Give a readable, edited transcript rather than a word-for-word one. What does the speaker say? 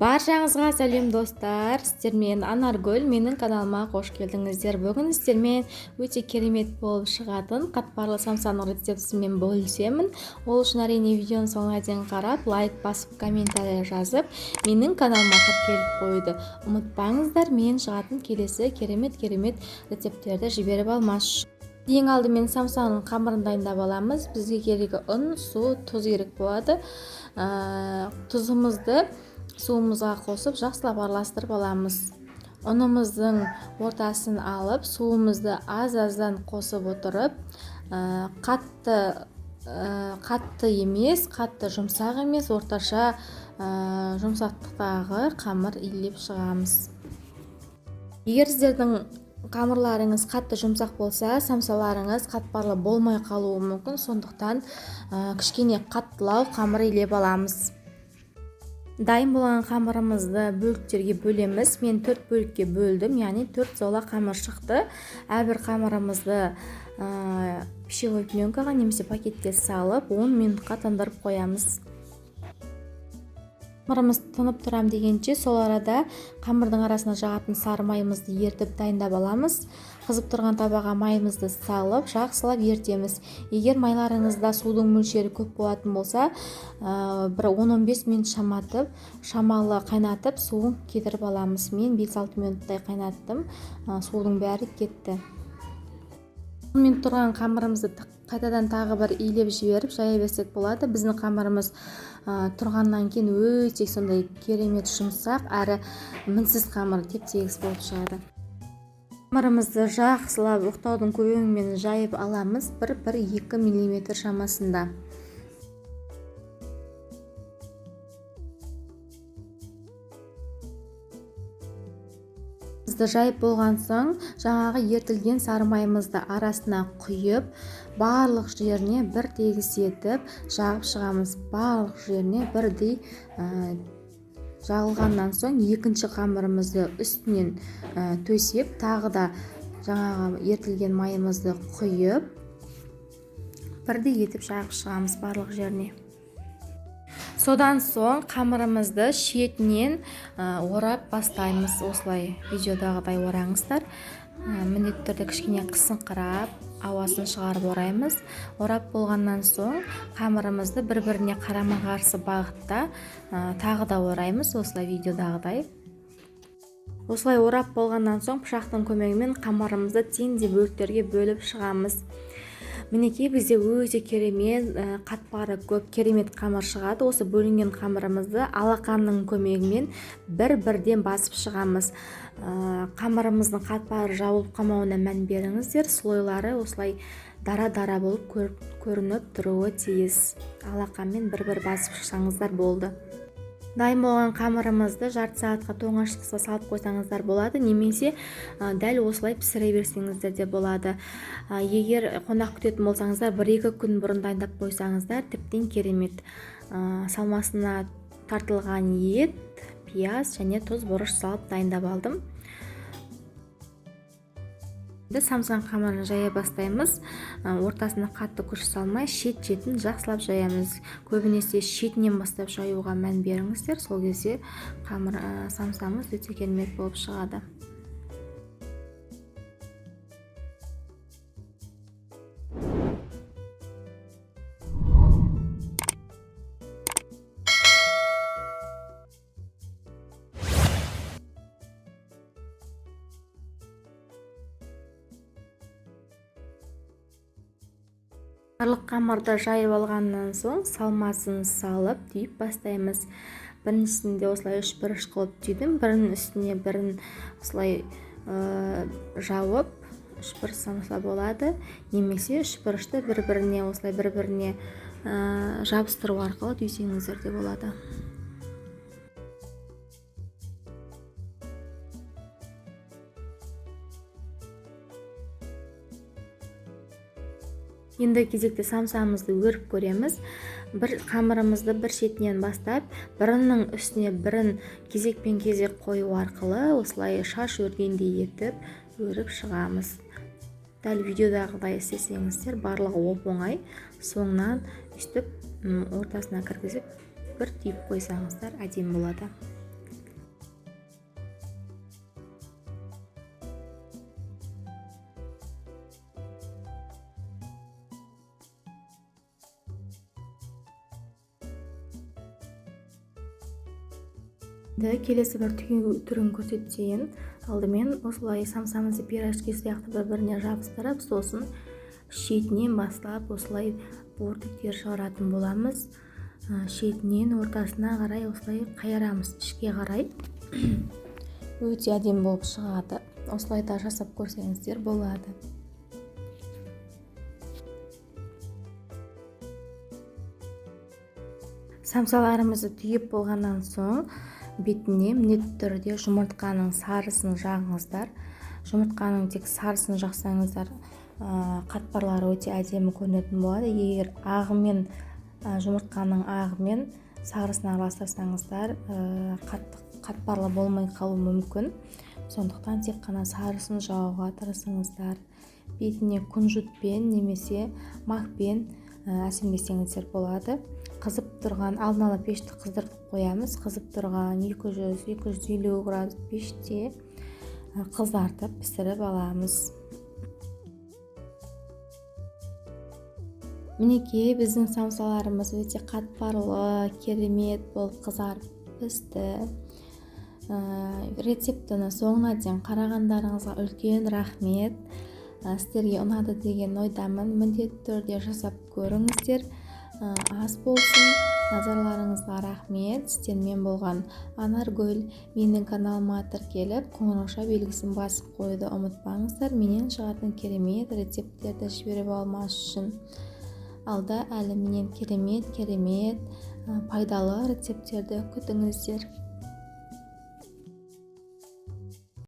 Баршаңызға сәлем достар, сіздермен Анаргүл, менің каналыма қош келдіңіздер. Бүгін сіздермен өте керемет болып шығатын қатпарлы самсаның рецептісімен бөлісемін. Ол үшін әрине видеоны соңына дейін қарап, лайк басып, комментарий жазып, менің каналыма тіркеліп қойды. Ұмытпаңыздар, мен шығатын келесі керемет рецепттерді жіберіп алмас үшін. Ең алдымен самсаның қамырын дайындап аламыз. Бізге керегі ұн, су, тұз керек болады. Тұзымызды суымызға қосып жақсылап араластырып аламыз. Ұнымыздың ортасын алып, суымызды аз-аздан қосып отырып, қатты емес, қатты жұмсақ емес, орташа жұмсақтықтағы қамыр илеп шығамыз. Егер сіздердің қамырларыңыз қатты жұмсақ болса, самсаларыңыз қатпарлы болмай қалуы мүмкін, сондықтан кішкене қаттылау қамыр илеп аламыз. Дайын болған қамырымызды бөліктерге бөлеміз. Мен 4 бөлікке бөлдім, яғни 4 зола қамыр шықты. Әрбір қамырымызды пищевой пленкаға немесе пакетке салып 10 минутқа тындырып қоямыз. Қамырымыз тынып тұрам дегенше, сол арада қамырдың арасына жағатын сары майымызды ертіп дайындап аламыз. Қызып тұрған табаға майымызды салып, жақсылап ертеміз. Егер майларыңызда судың мөлшері көп болатын болса, бір 10-15 минут шамалы қайнатып, суын кетіріп аламыз. Мен 5-6 минуттай қайнаттым, судың бәрі кетті. 10 минут тұрған қамырымызды қайтадан тағы бір илеп жіберіп жая берсек болады. Біздің қамырымыз тұрғаннан кейін өте сондай керемет жұмсақ әрі мінсіз қамыр, теп-тегіс болып шығады. Қамырымызды жақсылап оқтаудың көмегімен жайып аламыз, 1-2 мм шамасында. Жайып болған соң, жаңағы ертілген сары майымызды арасына құйып, барлық жеріне бір тегіс етіп жағып шығамыз. Барлық жеріне бірдей жағылғаннан соң, екінші қамырымызды үстінен төсеп, тағы да жаңағы ертілген майымызды құйып, бірдей етіп жағып шығамыз барлық жеріне. Содан соң қамырымызды шетінен орап бастаймыз. Осылай видеодағыдай ораңыздар. Міндетті түрде кішкене қысыңқырап, ауасын шығарып ораймыз. Орап болғаннан соң қамырымызды бір-біріне қарама-қарсы бағытта тағы да ораймыз. Осылай видеодағыдай. Осылай орап болғаннан соң пышақтың көмегімен қамырымызды теңдей бөліктерге бөліп шығамыз. Мінекей бізде өте керемет, қатпары көп керемет қамыр шығады. Осы бөлінген қамырымызды алақанның көмегімен бір-бірден басып шығамыз. Қамырымыздың қатпары жабылып қалмауына мән беріңіздер. Слойлары осылай дара-дара болып көрініп тұруы тиіс. Алақанмен бір-бір басып шықсаңыздар болды. Дайын болған қамырымызды жарты сағатқа тоңазытқышқа салып қойсаңыздар болады, немесе дәл осылай пісіре берсеңіздер де болады. Егер қонақ күтетін болсаңыздар, 1-2 күн бұрын дайындап қойсаңыздар, тіптен керемет. Салмасына тартылған ет, пияз және тұз, бұрыш салып дайындап алдым. Самсан қамырын жая бастаймыз. Ортасына қатты күш салмай, шет-шетін жақсылап жаямыз. Көбінесе шетінен бастап жаюға мән беріңіздер. Сол кезде самсамыз өте керемет болып шығады. Барлық қамырды жайып алғаннан соң салмасын салып түйіп бастаймыз. Біріншісінде осылай 3 бұрыш қылып түйдім, бірінің үстіне бірін осылай жауып 3 бұрыш салса болады, немесе 3 бұрышты бір-біріне осылай бір-біріне жабыстыру арқылы түйсеңіздер де болады. Енді кезекте самсамызды өріп көреміз. Бір қамырымызды бір шетінен бастап, бірінің үстіне бірін кезекпен кезек қою арқылы осылай шаш өргендей етіп өріп шығамыз. Дәл видеодағыдай істесеңіздер, барлығы оп-оңай. Соңынан үстіп ортасына кіргізіп бір түйіп қойсаңыздар әдемі болады. Келесі бір түйу түрін көрсетейін. Алдымен осылай самсамызды пирожки сияқты бір-біріне жабыстырып, сосын шетінен бастап осылай бортиктер шығаратын боламыз. Шетінен ортасына қарай осылай қайырамыз, ішке қарай. Өте әдемі болып шығады. Осылай да жасап көрсеңіздер болады. Самсаларымызды түйіп болғаннан соң бетіне міндетті түрде жұмыртқаның сарысын жағыңыздар. Жұмыртқаның тек сарысын жақсаңыздар, қатпарлары өте әдемі көрінетін болады. Егер жұмыртқаның ағымен сарысын араластырсаңыздар, қатпарлы болмай қалуы мүмкін. Сондықтан тек қана сарысын жағуға тырысыңыздар. Бетіне күнжутпен немесе макпен әсемдесеңіздер болады. Қызып тұрған, алдын ала пешті қыздырып қоямыз. Қызып тұрған 200-250 градус пеште қыздартып пісіріп аламыз. Мінекей біздің самсаларымыз өте қатпарлы, керемет болып қызарып пісті. Рецептіні соңына дейін қарағандарыңызға үлкен рахмет. Сіздерге ұнады деген ойдамын. Міндетті түрде жасап көріңіздер. Ас болсын. Назарларыңызға рахмет. Сіздермен болған Анаргүл. Менің каналыма тіркеліп, қоңырауша белгісін басып қойды ұмытпаңыздар. Менен шығатын керемет рецепттерді жіберіп алмас үшін. Алда әлі менен керемет пайдалы рецепттерді күтіңіздер.